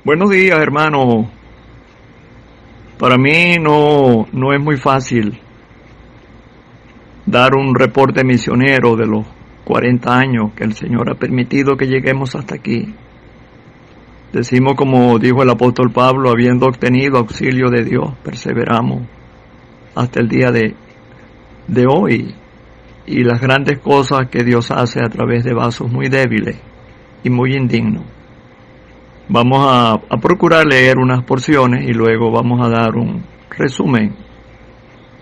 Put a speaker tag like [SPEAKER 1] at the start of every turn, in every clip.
[SPEAKER 1] Buenos días, hermano. Para mí no es muy fácil dar un reporte misionero de los 40 años que el Señor ha permitido que lleguemos hasta aquí. Decimos, como dijo el apóstol Pablo, habiendo obtenido auxilio de Dios, perseveramos hasta el día de hoy. Y las grandes cosas que Dios hace a través de vasos muy débiles y muy indignos. Vamos a procurar leer unas porciones y luego vamos a dar un resumen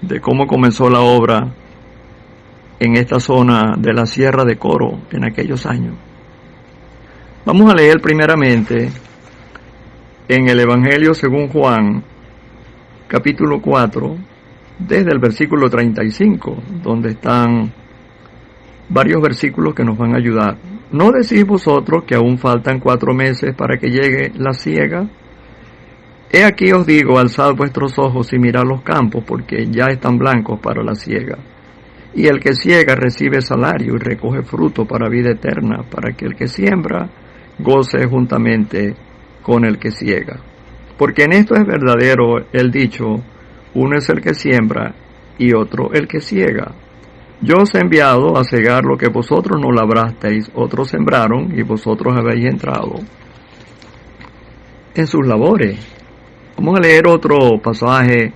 [SPEAKER 1] de cómo comenzó la obra en esta zona de la Sierra de Coro en aquellos años. Vamos a leer primeramente en el Evangelio según Juan, capítulo 4, desde el versículo 35, donde están varios versículos que nos van a ayudar. ¿No decís vosotros que aún faltan 4 meses para que llegue la siega? He aquí os digo, alzad vuestros ojos y mirad los campos, porque ya están blancos para la siega. Y el que siega recibe salario y recoge fruto para vida eterna, para que el que siembra goce juntamente con el que siega. Porque en esto es verdadero el dicho, uno es el que siembra y otro el que siega. Yo os he enviado a cegar lo que vosotros no labrasteis, otros sembraron y vosotros habéis entrado en sus labores. Vamos a leer otro pasaje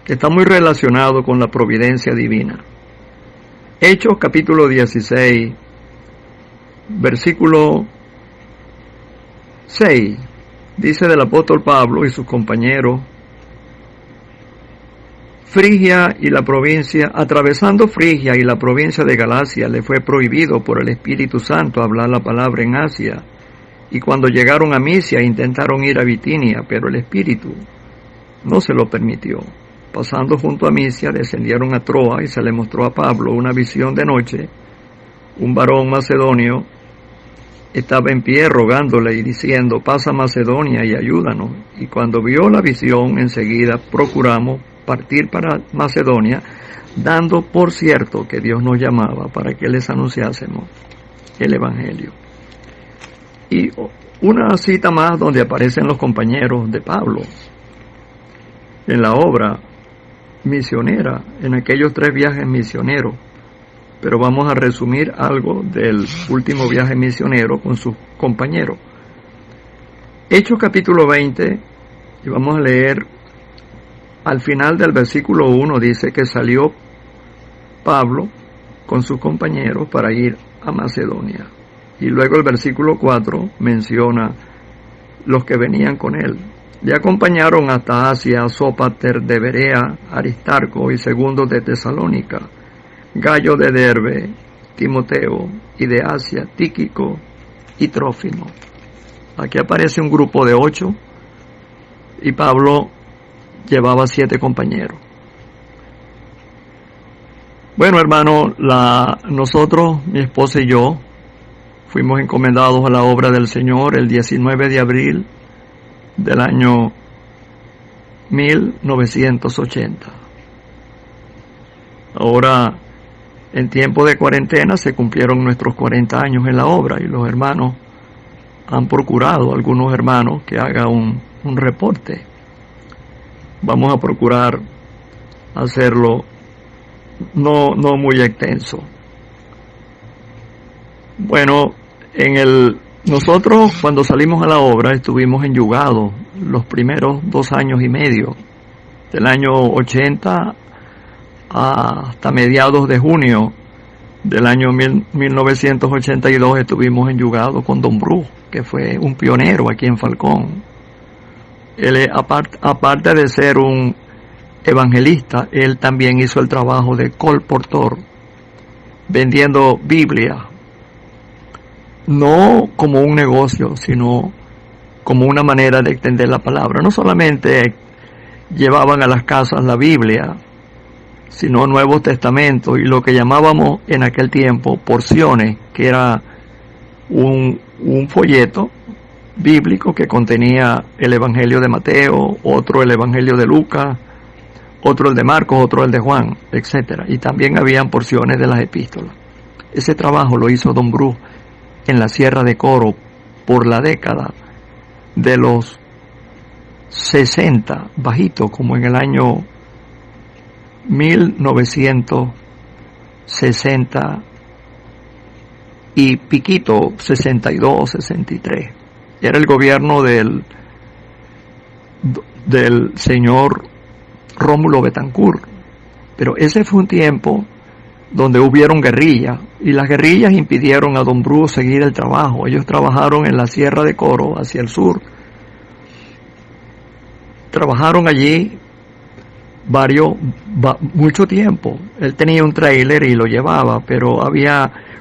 [SPEAKER 1] que está muy relacionado con la providencia divina. Hechos capítulo 16, versículo 6, dice del apóstol Pablo y sus compañeros: Frigia y la provincia, atravesando Frigia y la provincia de Galacia, le fue prohibido por el Espíritu Santo hablar la palabra en Asia. Y cuando llegaron a Misia intentaron ir a Bitinia, pero el Espíritu no se lo permitió. Pasando junto a Misia, descendieron a Troa y se le mostró a Pablo una visión de noche. Un varón macedonio estaba en pie rogándole y diciendo: pasa a Macedonia y ayúdanos. Y cuando vio la visión, enseguida procuramos partir para Macedonia, dando por cierto que Dios nos llamaba para que les anunciásemos el Evangelio. Y una cita más donde aparecen los compañeros de Pablo en la obra misionera, en aquellos 3 viajes misioneros. Pero vamos a resumir algo del último viaje misionero con sus compañeros. Hechos capítulo 20, y vamos a leer al final del versículo 1, dice que salió Pablo con sus compañeros para ir a Macedonia. Y luego el versículo 4 menciona los que venían con él. Le acompañaron hasta Asia Sópater de Berea, Aristarco y Segundo de Tesalónica, Gallo de Derbe, Timoteo, y de Asia Tíquico y Trófimo. Aquí aparece un grupo de 8 y Pablo llevaba 7 compañeros. Bueno, hermano, nosotros, mi esposa y yo, fuimos encomendados a la obra del Señor el 19 de abril del año 1980. Ahora, en tiempo de cuarentena, se cumplieron nuestros 40 años en la obra y los hermanos han procurado, algunos hermanos, que haga un reporte. Vamos a procurar hacerlo no muy extenso. Bueno, nosotros cuando salimos a la obra estuvimos en Yugado los primeros 2 años y medio, del año 80 hasta mediados de junio del año 1982 estuvimos en Yugado con Don Bruce, que fue un pionero aquí en Falcón. Él, aparte de ser un evangelista, él también hizo el trabajo de colportor, vendiendo Biblia, no como un negocio, sino como una manera de extender la palabra. No solamente llevaban a las casas la Biblia, sino Nuevo Testamento y lo que llamábamos en aquel tiempo porciones, que era un folleto bíblico que contenía el Evangelio de Mateo, otro el Evangelio de Lucas, otro el de Marcos, otro el de Juan, etc. Y también habían porciones de las epístolas. Ese trabajo lo hizo Don Bruce en la Sierra de Coro por la década de los 60, bajito, como en el año 1960 y piquito, 62, 63. Era el gobierno del señor Rómulo Betancourt. Pero ese fue un tiempo donde hubieron guerrillas, y las guerrillas impidieron a don Bruce seguir el trabajo. Ellos trabajaron en la Sierra de Coro, hacia el sur. Trabajaron allí mucho tiempo. Él tenía un tráiler y lo llevaba, pero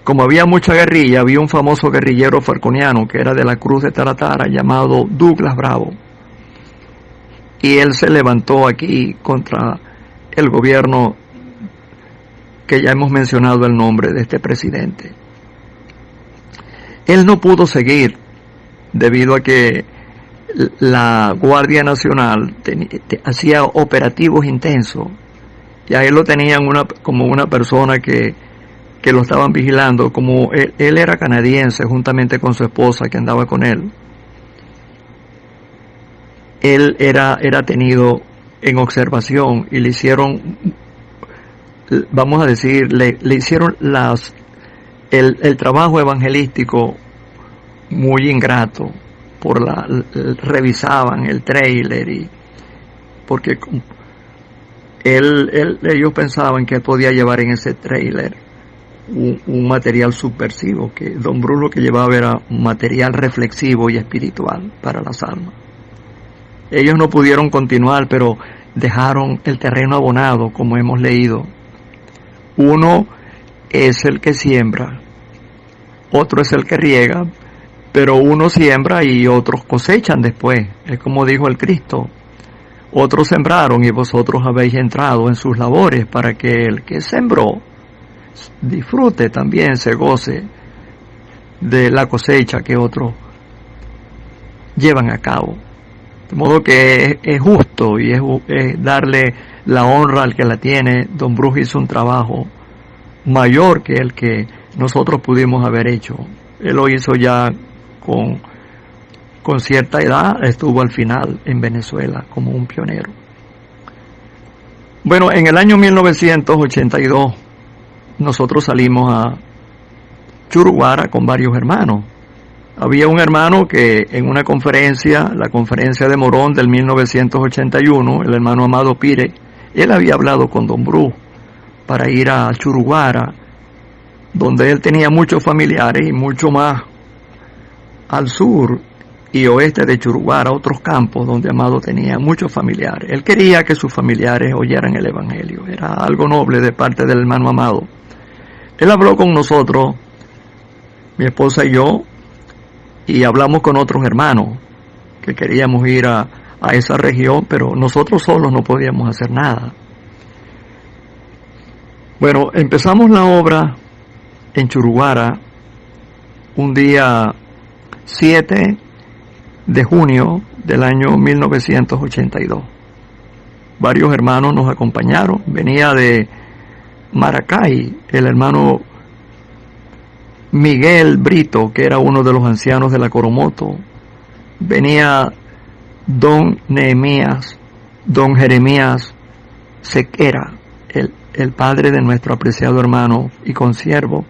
[SPEAKER 1] como había mucha guerrilla, había un famoso guerrillero falconiano que era de la Cruz de Taratara, llamado Douglas Bravo. Y él se levantó aquí contra el gobierno, que ya hemos mencionado el nombre de este presidente. Él no pudo seguir debido a que la Guardia Nacional hacía operativos intensos. Ya él lo tenían como una persona que lo estaban vigilando, como él era canadiense juntamente con su esposa que andaba con él. Él era tenido en observación y le hicieron, vamos a decir, le hicieron el trabajo evangelístico muy ingrato. Revisaban el tráiler, porque ellos pensaban que él podía llevar en ese tráiler un material subversivo, que don Bruce lo que llevaba era un material reflexivo y espiritual para las almas. Ellos no pudieron continuar, pero dejaron el terreno abonado, como hemos leído. Uno es el que siembra, otro es el que riega, pero uno siembra y otros cosechan después. Es como dijo el Cristo: otros sembraron y vosotros habéis entrado en sus labores, para que el que sembró disfrute también, se goce de la cosecha que otros llevan a cabo. De modo que es justo y es darle la honra al que la tiene. Don Bruce hizo un trabajo mayor que el que nosotros pudimos haber hecho. Él lo hizo ya con cierta edad, estuvo al final en Venezuela como un pionero. Bueno, en el año 1982 nosotros salimos a Churuguara con varios hermanos. Había un hermano que en una conferencia, la conferencia de Morón del 1981, el hermano Amado Pire, él había hablado con don Bruce para ir a Churuguara, donde él tenía muchos familiares, y mucho más al sur y oeste de Churuguara, otros campos donde Amado tenía muchos familiares. Él quería que sus familiares oyeran el Evangelio. Era algo noble de parte del hermano Amado. Él habló con nosotros, mi esposa y yo, y hablamos con otros hermanos que queríamos ir a esa región, pero nosotros solos no podíamos hacer nada. Bueno, empezamos la obra en Churuguara un día 7 de junio del año 1982. Varios hermanos nos acompañaron. Venía de Maracay el hermano Miguel Brito, que era uno de los ancianos de la Coromoto. Venía don Jeremías Sequera, el padre de nuestro apreciado hermano y consiervo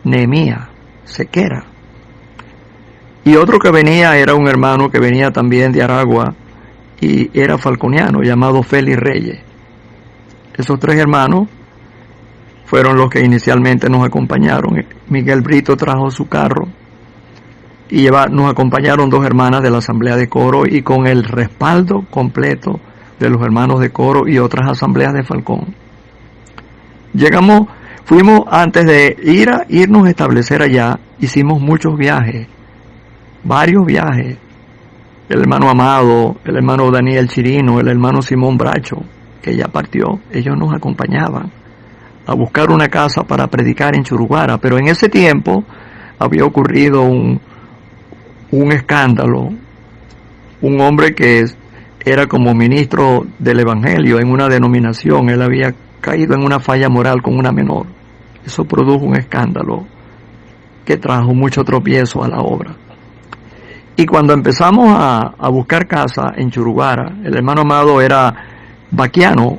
[SPEAKER 1] Nehemías Sequera. Y otro que venía era un hermano que venía también de Aragua y era falconiano, llamado Félix Reyes. Esos tres hermanos fueron los que inicialmente nos acompañaron. Miguel Brito trajo su carro y nos acompañaron dos hermanas de la Asamblea de Coro, y con el respaldo completo de los hermanos de Coro y otras asambleas de Falcón. Fuimos antes de irnos a establecer allá, hicimos muchos viajes, varios viajes. El hermano Amado, el hermano Daniel Chirino, el hermano Simón Bracho, que ya partió, ellos nos acompañaban a buscar una casa para predicar en Churuguara. Pero en ese tiempo había ocurrido un escándalo. Un hombre que era como ministro del Evangelio en una denominación, él había caído en una falla moral con una menor. Eso produjo un escándalo que trajo mucho tropiezo a la obra. Y cuando empezamos a buscar casa en Churugara, el hermano Amado era vaquiano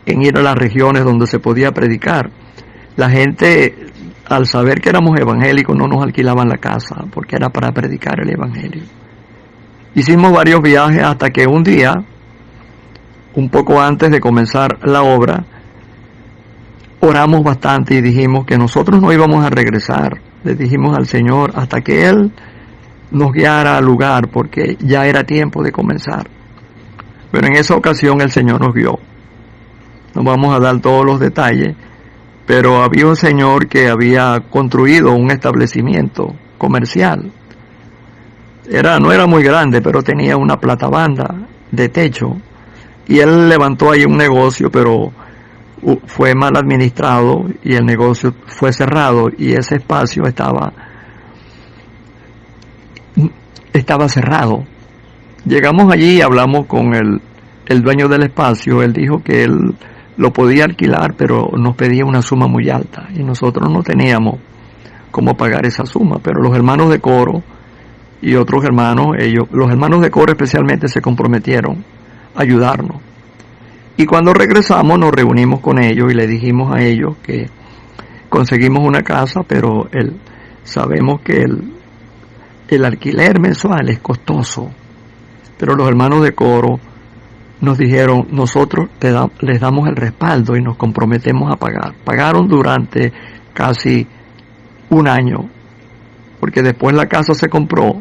[SPEAKER 1] en ir a las regiones donde se podía predicar. La gente, al saber que éramos evangélicos, no nos alquilaban la casa, porque era para predicar el evangelio. Hicimos varios viajes hasta que un día, un poco antes de comenzar la obra, oramos bastante y dijimos que nosotros no íbamos a regresar. Le dijimos al Señor hasta que Él nos guiara al lugar, porque ya era tiempo de comenzar. Pero en esa ocasión el Señor nos guió. No vamos a dar todos los detalles, pero había un señor que había construido un establecimiento comercial. No era muy grande, pero tenía una platabanda de techo. Y él levantó ahí un negocio, pero fue mal administrado y el negocio fue cerrado y ese espacio estaba cerrado. Llegamos allí y hablamos con el dueño del espacio. Él dijo que él lo podía alquilar, pero nos pedía una suma muy alta y nosotros no teníamos cómo pagar esa suma. Pero los hermanos de coro y otros hermanos, los hermanos de coro especialmente, se comprometieron a ayudarnos. Y cuando regresamos nos reunimos con ellos y le dijimos a ellos que conseguimos una casa, pero sabemos que el alquiler mensual es costoso. Pero los hermanos de coro nos dijeron, nosotros les damos el respaldo y nos comprometemos a pagar. Pagaron durante casi un año, porque después la casa se compró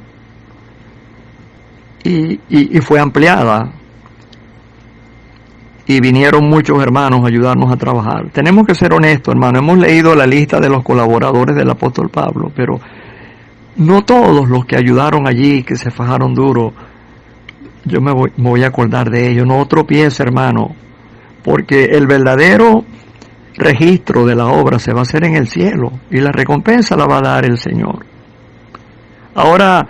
[SPEAKER 1] y fue ampliada. Y vinieron muchos hermanos a ayudarnos a trabajar. Tenemos que ser honestos, hermano. Hemos leído la lista de los colaboradores del apóstol Pablo, pero no todos los que ayudaron allí, que se fajaron duro, yo me voy a acordar de ellos. No tropiece, hermano, porque el verdadero registro de la obra se va a hacer en el cielo y la recompensa la va a dar el Señor. Ahora,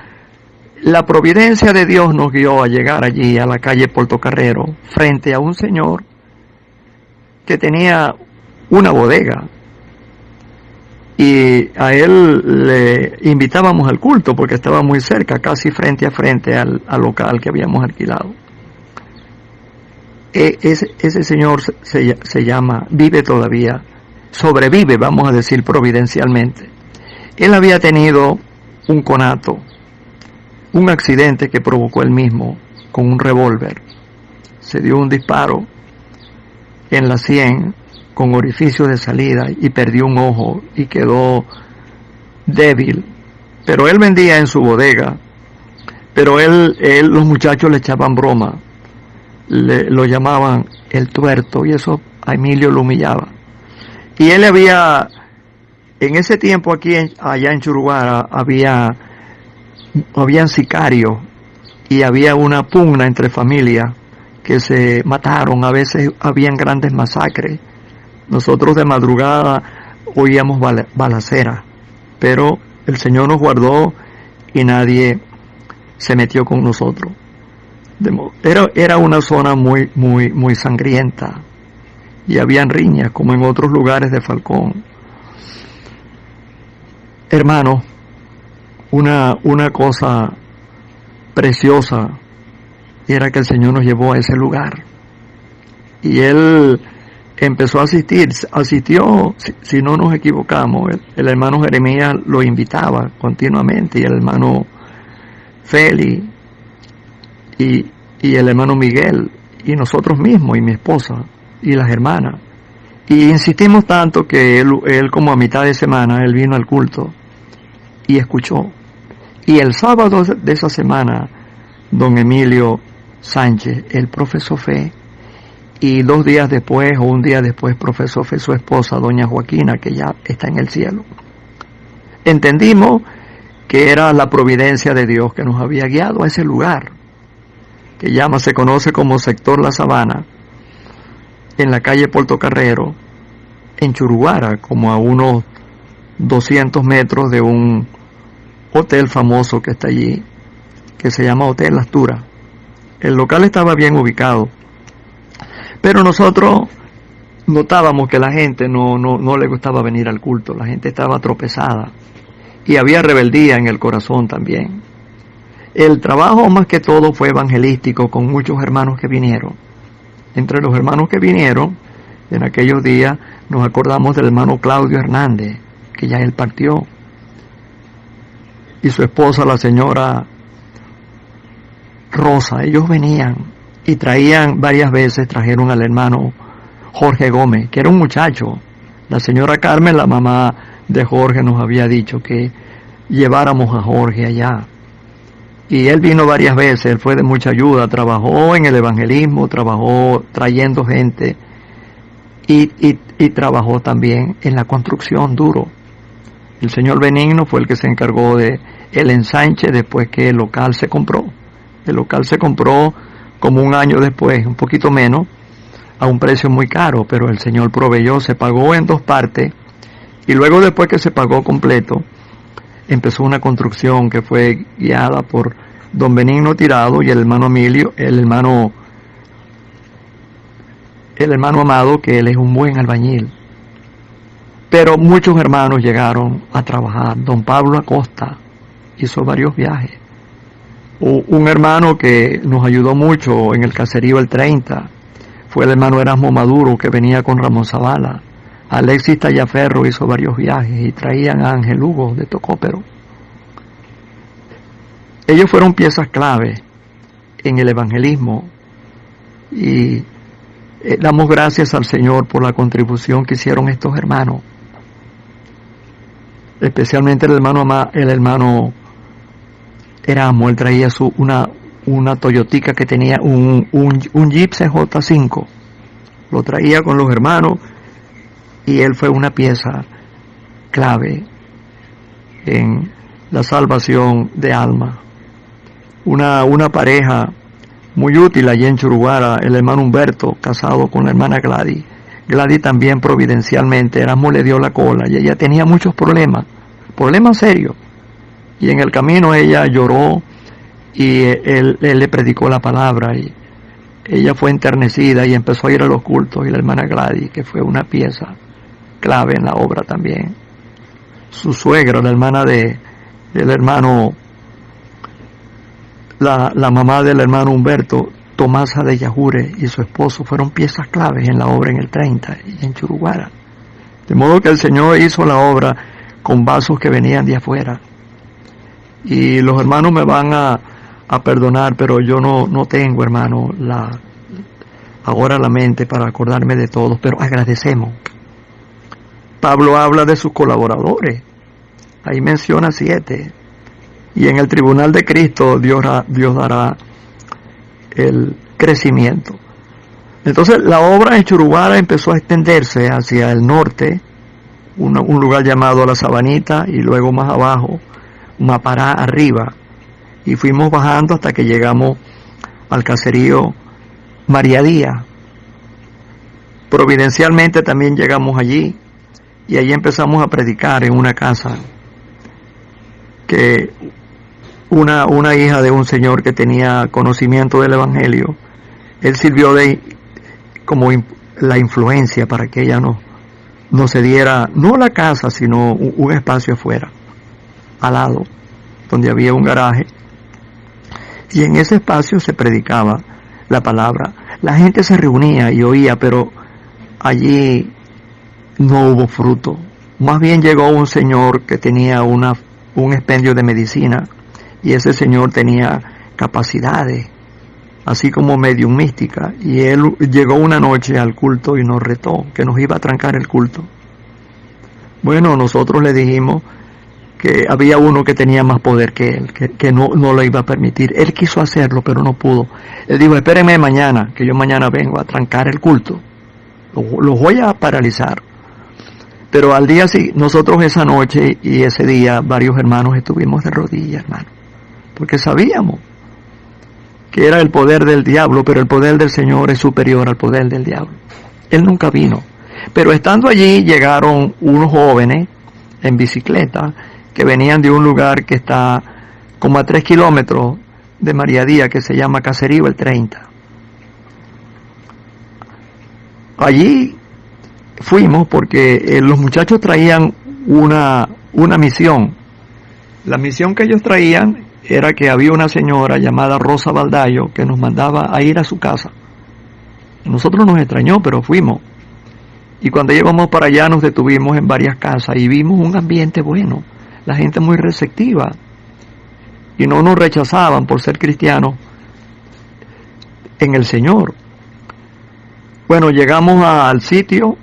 [SPEAKER 1] la providencia de Dios nos guió a llegar allí a la calle Portocarrero, frente a un señor que tenía una bodega. Y a él le invitábamos al culto porque estaba muy cerca, casi frente a frente al local que habíamos alquilado. Ese señor se llama, vive todavía, sobrevive, vamos a decir providencialmente. Él había tenido un conato, un accidente que provocó él mismo con un revólver. Se dio un disparo en la sien con orificio de salida y perdió un ojo y quedó débil. Pero él vendía en su bodega, pero los muchachos le echaban broma, lo llamaban el tuerto, y eso a Emilio lo humillaba. Y él en ese tiempo allá en Churugara habían sicarios y había una pugna entre familias que se mataron. A veces habían grandes masacres. Nosotros de madrugada oíamos balaceras, pero el Señor nos guardó y nadie se metió con nosotros. Era una zona muy, muy, muy sangrienta y habían riñas como en otros lugares de Falcón. Hermanos, una cosa preciosa era que el Señor nos llevó a ese lugar y Él empezó a asistió, si no nos equivocamos, el hermano Jeremías lo invitaba continuamente, y el hermano Félix y el hermano Miguel y nosotros mismos y mi esposa y las hermanas, y insistimos tanto que él como a mitad de semana él vino al culto y escuchó. Y el sábado de esa semana, don Emilio Sánchez, él profesó fe, y 2 días después o un día después profesó fe su esposa, doña Joaquina, que ya está en el cielo. Entendimos que era la providencia de Dios que nos había guiado a ese lugar, que se conoce como sector La Sabana, en la calle Portocarrero, en Churugara, como a unos 200 metros de un hotel famoso que está allí, que se llama Hotel Astura. El local estaba bien ubicado, pero nosotros notábamos que la gente no le gustaba venir al culto. La gente estaba tropezada y había rebeldía en el corazón también. el trabajo más que todo fue evangelístico con muchos hermanos que vinieron. Entre los hermanos que vinieron, en aquellos días nos acordamos del hermano Claudio Hernández, que ya él partió, y su esposa, la señora Rosa. Ellos venían y traían varias veces, trajeron al hermano Jorge Gómez, que era un muchacho. La señora Carmen, la mamá de Jorge, nos había dicho que lleváramos a Jorge allá. Y él vino varias veces, él fue de mucha ayuda, trabajó en el evangelismo, trabajó trayendo gente y trabajó también en la construcción duro. El señor Benigno fue el que se encargó de el ensanche después que el local se compró. El local se compró como un año después, un poquito menos, a un precio muy caro, pero el señor proveyó, se pagó en 2 partes, y luego después que se pagó completo, empezó una construcción que fue guiada por don Benigno Tirado y el hermano Emilio, el hermano Amado, que él es un buen albañil. Pero muchos hermanos llegaron a trabajar. Don Pablo Acosta hizo varios viajes. Un hermano que nos ayudó mucho en el caserío El 30 fue el hermano Erasmo Maduro, que venía con Ramón Zavala. Alexis Tallaferro hizo varios viajes y traían a Ángel Hugo de Tocópero. Ellos fueron piezas clave en el evangelismo y damos gracias al Señor por la contribución que hicieron estos hermanos, especialmente el hermano Erasmo. Él traía una Toyotica que tenía un Jeep CJ5, lo traía con los hermanos y él fue una pieza clave en la salvación de alma. Una pareja muy útil allí en Churuguara, el hermano Humberto, casado con la hermana Gladys. Gladys también providencialmente, Erasmo le dio la cola y ella tenía muchos problemas serios. Y en el camino ella lloró y él le predicó la palabra y ella fue enternecida y empezó a ir a los cultos, y la hermana Gladys, que fue una pieza clave en la obra también. Su suegra, la hermana del hermano, la mamá del hermano Humberto, Tomasa de Yajure, y su esposo fueron piezas claves en la obra en el 30 y en Churuguara. De modo que el Señor hizo la obra con vasos que venían de afuera. Y los hermanos me van a perdonar, pero yo no tengo, hermano, ahora la mente para acordarme de todos, pero agradecemos. Pablo habla de sus colaboradores, ahí menciona 7, y en el tribunal de Cristo Dios dará el crecimiento. Entonces la obra en Churuguara empezó a extenderse hacia el norte, un lugar llamado La Sabanita, y luego más abajo, Mapará arriba, y fuimos bajando hasta que llegamos al caserío María Díaz. Providencialmente también llegamos allí, y allí empezamos a predicar en una casa que una hija de un señor que tenía conocimiento del evangelio, él sirvió como la influencia para que ella no se diera, no la casa, sino un espacio afuera, al lado, donde había un garaje, y en ese espacio se predicaba la palabra. La gente se reunía y oía, pero allí no hubo fruto. Más bien llegó un señor que tenía un expendio de medicina, y ese señor tenía capacidades, así como medium mística, y él llegó una noche al culto y nos retó, que nos iba a trancar el culto. Bueno, nosotros le dijimos que había uno que tenía más poder que él, que no lo iba a permitir. Él quiso hacerlo, pero no pudo. Él dijo: espérenme mañana, que yo mañana vengo a trancar el culto. Los voy a paralizar. Pero al día sí, nosotros esa noche y ese día, varios hermanos estuvimos de rodillas, hermano, porque sabíamos que era el poder del diablo, pero el poder del Señor es superior al poder del diablo. Él nunca vino. Pero estando allí, llegaron unos jóvenes en bicicleta que venían de un lugar que está como a 3 kilómetros de María Díaz, que se llama Caserío El 30. Allí fuimos porque los muchachos traían una misión. La misión que ellos traían era que había una señora llamada Rosa Baldayo que nos mandaba a ir a su casa. Nosotros nos extrañó, pero fuimos. Y cuando llegamos para allá nos detuvimos en varias casas y vimos un ambiente bueno, la gente muy receptiva. Y no nos rechazaban por ser cristianos en el Señor. Bueno, llegamos al sitio,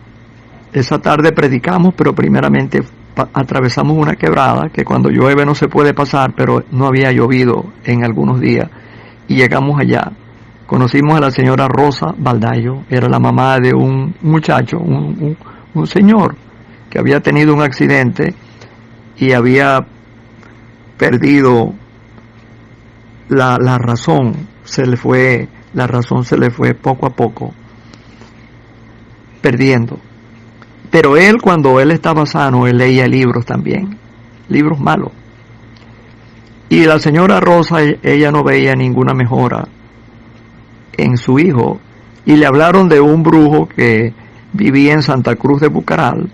[SPEAKER 1] esa tarde predicamos, pero primeramente atravesamos una quebrada que cuando llueve no se puede pasar, pero no había llovido en algunos días. Y llegamos allá. Conocimos a la señora Rosa Baldayo, era la mamá de un muchacho, un señor que había tenido un accidente y había perdido la razón, la razón se le fue poco a poco perdiendo. Pero él, cuando él estaba sano, él leía libros también, libros malos. Y la señora Rosa, ella no veía ninguna mejora en su hijo, y le hablaron de un brujo que vivía en Santa Cruz de Bucaral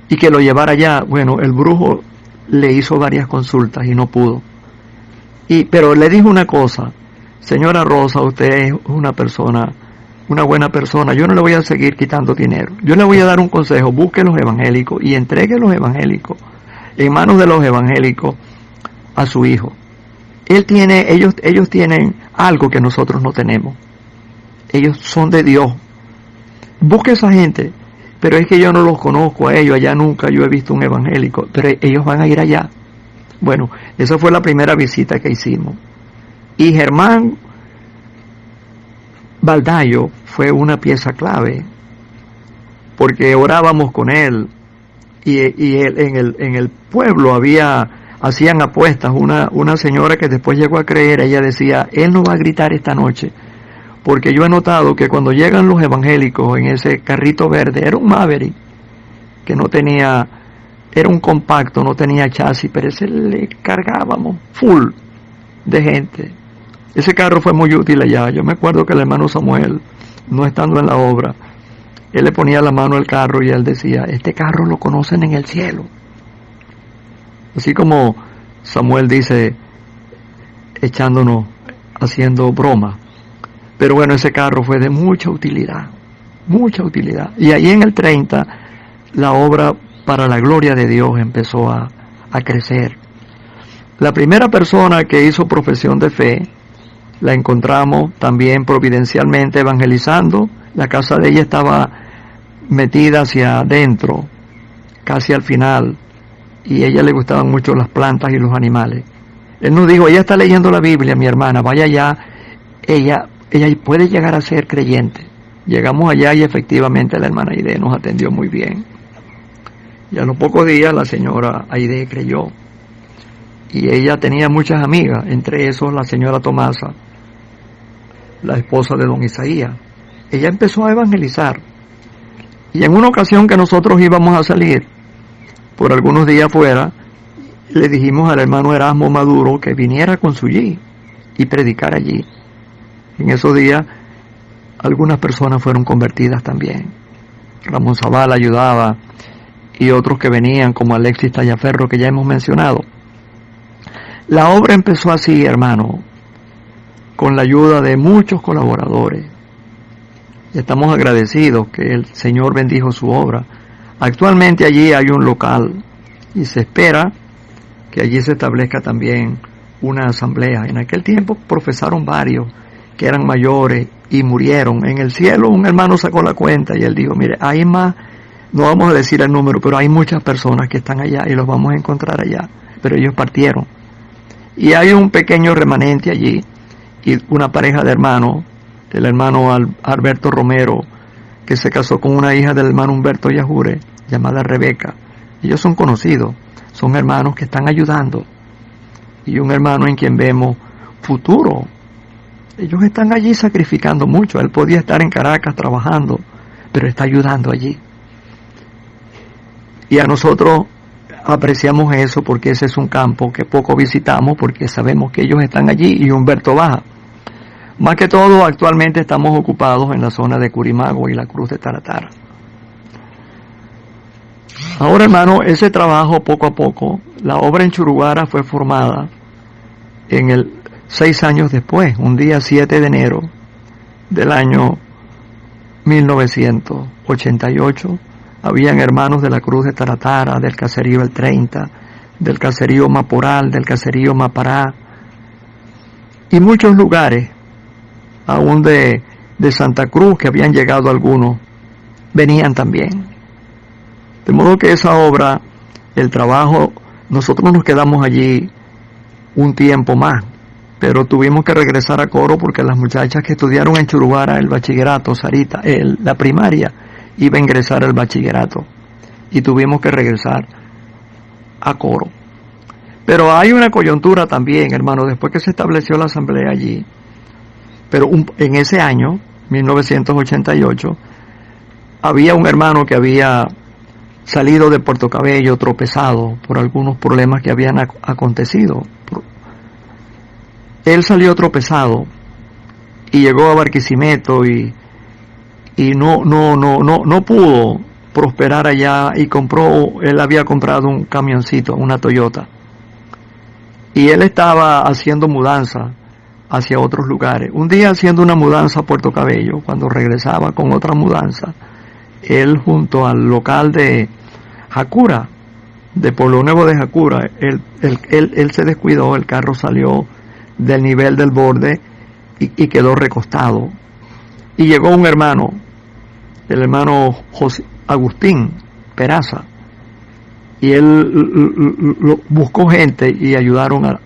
[SPEAKER 1] y que lo llevara allá. Bueno, el brujo le hizo varias consultas y no pudo. Pero le dijo una cosa: señora Rosa, usted es una buena persona, yo no le voy a seguir quitando dinero, yo le voy a dar un consejo, busque los evangélicos y entregue los evangélicos en manos de los evangélicos a su hijo. Ellos tienen algo que nosotros no tenemos. Ellos son de Dios. Busque a esa gente. Pero es que yo no los conozco a ellos. Allá nunca yo he visto un evangélico. Pero ellos van a ir allá. Bueno, esa fue la primera visita que hicimos. Y Germán Baldayo fue una pieza clave. Porque orábamos con él. Y él, en el pueblo hacían apuestas. Una señora que después llegó a creer, ella decía: él no va a gritar esta noche, porque yo he notado que cuando llegan los evangélicos en ese carrito verde, era un Maverick, que no tenía, era un compacto, no tenía chasis, pero ese le cargábamos full de gente. Ese carro fue muy útil allá. Yo me acuerdo que el hermano Samuel, no estando en la obra, él le ponía la mano al carro y él decía: este carro lo conocen en el cielo. Así como Samuel dice, echándonos, haciendo broma. Pero bueno, ese carro fue de mucha utilidad. Y ahí en el 30, la obra para la gloria de Dios empezó a crecer. La primera persona que hizo profesión de fe, la encontramos también providencialmente evangelizando. La casa de ella estaba metida hacia adentro, casi al final. Y a ella le gustaban mucho las plantas y los animales. Él nos dijo: ella está leyendo la Biblia, mi hermana, vaya allá, ella puede llegar a ser creyente. Llegamos allá y efectivamente la hermana Aide nos atendió muy bien. Y a los pocos días la señora Aide creyó. Y ella tenía muchas amigas, entre esos la señora Tomasa, la esposa de don Isaías. Ella empezó a evangelizar. Y en una ocasión que nosotros íbamos a salir por algunos días fuera, le dijimos al hermano Erasmo Maduro que viniera con su jeep y predicar allí. En esos días algunas personas fueron convertidas también. Ramón Zavala ayudaba y otros que venían, como Alexis Tallaferro, que ya hemos mencionado. La obra empezó así, hermano, con la ayuda de muchos colaboradores. Y estamos agradecidos que el Señor bendijo su obra. Actualmente allí hay un local y se espera que allí se establezca también una asamblea. En aquel tiempo profesaron varios que eran mayores y murieron. En el cielo un hermano sacó la cuenta y él dijo: mire, hay más, no vamos a decir el número, pero hay muchas personas que están allá y los vamos a encontrar allá. Pero ellos partieron. Y hay un pequeño remanente allí y una pareja de hermanos, el hermano Alberto Romero, que se casó con una hija del hermano Humberto Yajure, llamada Rebeca. Ellos son conocidos, son hermanos que están ayudando. Y un hermano en quien vemos futuro. Ellos están allí sacrificando mucho. Él podía estar en Caracas trabajando, pero está ayudando allí. Y a nosotros apreciamos eso porque ese es un campo que poco visitamos, porque sabemos que ellos están allí y Humberto baja. Más que todo, actualmente estamos ocupados en la zona de Curimagua y la Cruz de Taratara. Ahora, hermano, ese trabajo poco a poco, la obra en Churuguara fue formada 6 años después, un día 7 de enero del año 1988, habían hermanos de la Cruz de Taratara, del caserío El 30, del caserío Maporal, del caserío Mapará, y muchos lugares, aún de Santa Cruz, que habían llegado algunos, venían también. De modo que esa obra, el trabajo, nosotros nos quedamos allí un tiempo más, pero tuvimos que regresar a Coro porque las muchachas que estudiaron en Churubara el bachillerato, Sarita, la primaria, iba a ingresar al bachillerato y tuvimos que regresar a Coro. Pero hay una coyuntura también, hermano, después que se estableció la asamblea allí, pero en ese año, 1988, había un hermano que había salido de Puerto Cabello tropezado por algunos problemas que habían acontecido. Él salió tropezado y llegó a Barquisimeto y no pudo prosperar allá y él había comprado un camioncito, una Toyota. Y él estaba haciendo mudanza hacia otros lugares. Un día haciendo una mudanza a Puerto Cabello, cuando regresaba con otra mudanza, él junto al local de Jacura, de Pueblo Nuevo de Jacura, él se descuidó, el carro salió del nivel del borde y quedó recostado. Y llegó un hermano, el hermano José Agustín Peraza, y él buscó gente y ayudaron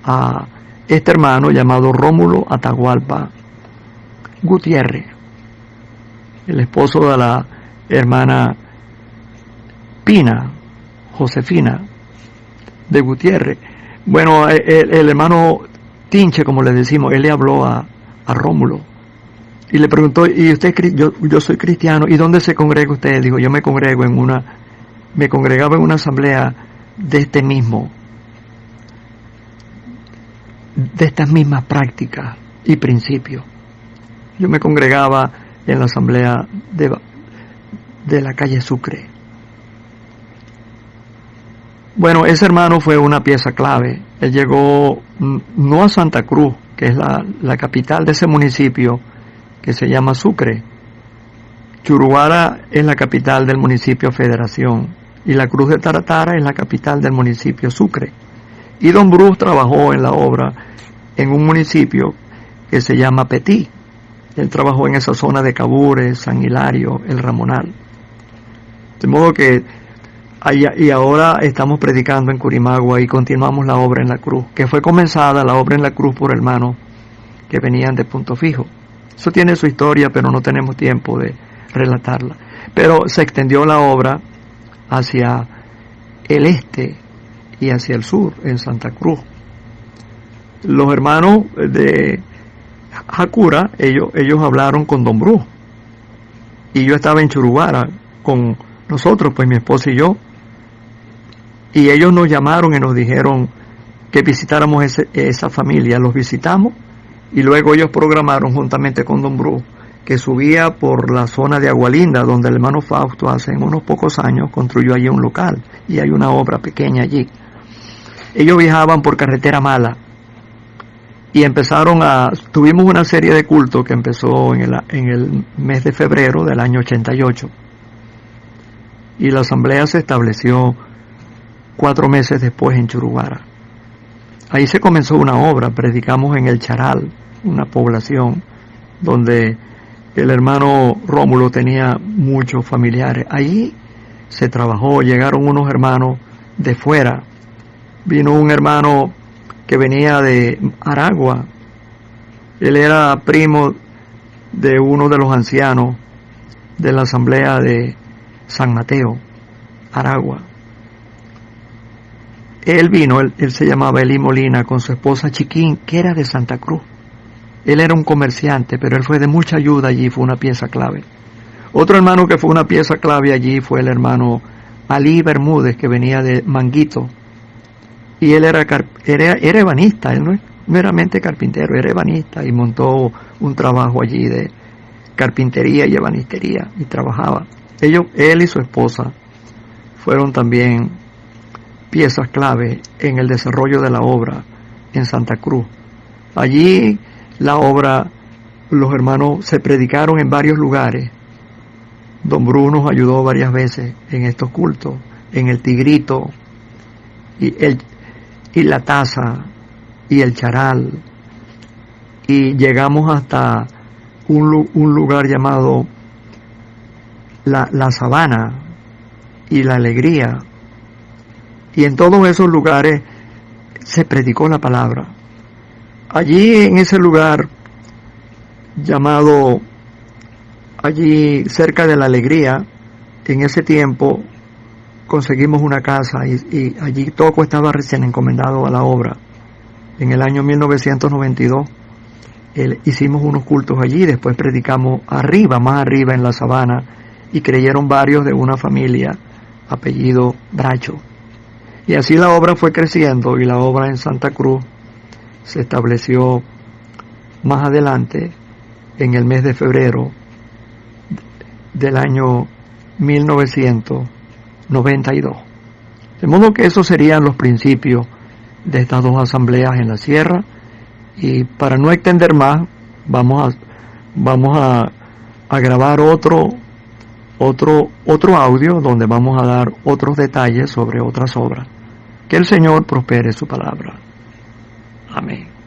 [SPEAKER 1] a este hermano llamado Rómulo Atahualpa Gutiérrez, el esposo de la hermana Pina, Josefina de Gutiérrez. Bueno, el hermano Tinche, como le decimos, él le habló a Rómulo y le preguntó, ¿y usted? Yo soy cristiano, ¿y dónde se congrega usted? Dijo, yo me congregaba en una asamblea de estas mismas prácticas y principios. Yo me congregaba en la asamblea de la calle Sucre. Bueno, ese hermano fue una pieza clave. Él llegó no a Santa Cruz, que es la capital de ese municipio que se llama Sucre. Churubara es la capital del municipio Federación y la Cruz de Taratara es la capital del municipio Sucre. Y don Bruce trabajó en la obra en un municipio que se llama Petí. Él trabajó en esa zona de Cabures, San Hilario, El Ramonal. De modo que y ahora estamos predicando en Curimagua y continuamos la obra en la Cruz, que fue comenzada la obra en la Cruz por hermanos que venían de Punto Fijo. Eso tiene su historia, pero no tenemos tiempo de relatarla. Pero se extendió la obra hacia el este y hacia el sur, en Santa Cruz. Los hermanos de Jacura, ellos hablaron con don Bruce. Y yo estaba en Churubara con nosotros, pues mi esposa y yo. Y ellos nos llamaron y nos dijeron que visitáramos esa familia. Los visitamos y luego ellos programaron juntamente con don Bruce que subía por la zona de Agualinda, donde el hermano Fausto hace unos pocos años construyó allí un local y hay una obra pequeña allí. Ellos viajaban por carretera mala y tuvimos una serie de cultos que empezó en el mes de febrero del año 88 y la asamblea se estableció 4 meses después en Churubara. Ahí se comenzó una obra, predicamos en El Charal, una población donde el hermano Rómulo tenía muchos familiares. Allí se trabajó, llegaron unos hermanos de fuera. Vino un hermano que venía de Aragua. Él era primo de uno de los ancianos de la asamblea de San Mateo, Aragua. Él vino, él se llamaba Eli Molina, con su esposa Chiquín, que era de Santa Cruz. Él era un comerciante, pero él fue de mucha ayuda allí, fue una pieza clave. Otro hermano que fue una pieza clave allí fue el hermano Alí Bermúdez, que venía de Manguito. Y él era ebanista, él no es meramente carpintero, era ebanista y montó un trabajo allí de carpintería y ebanistería y trabajaba. Él y su esposa fueron también piezas clave en el desarrollo de la obra en Santa Cruz. Allí la obra, los hermanos se predicaron en varios lugares. Don Bruno nos ayudó varias veces en estos cultos, en el Tigrito, y la Taza, y el Charal, y llegamos hasta un lugar llamado la Sabana y la Alegría, y en todos esos lugares se predicó la palabra. Allí en ese lugar llamado, allí cerca de la Alegría, en ese tiempo conseguimos una casa y allí Toco estaba recién encomendado a la obra. En el año 1992 hicimos unos cultos allí, después predicamos arriba, más arriba en la Sabana, y creyeron varios de una familia apellido Bracho. Y así la obra fue creciendo, y la obra en Santa Cruz se estableció más adelante en el mes de febrero del año 1992. De modo que esos serían los principios de estas dos asambleas en la sierra, y para no extender más, vamos a grabar otro audio donde vamos a dar otros detalles sobre otras obras. Que el Señor prospere su palabra. Amén.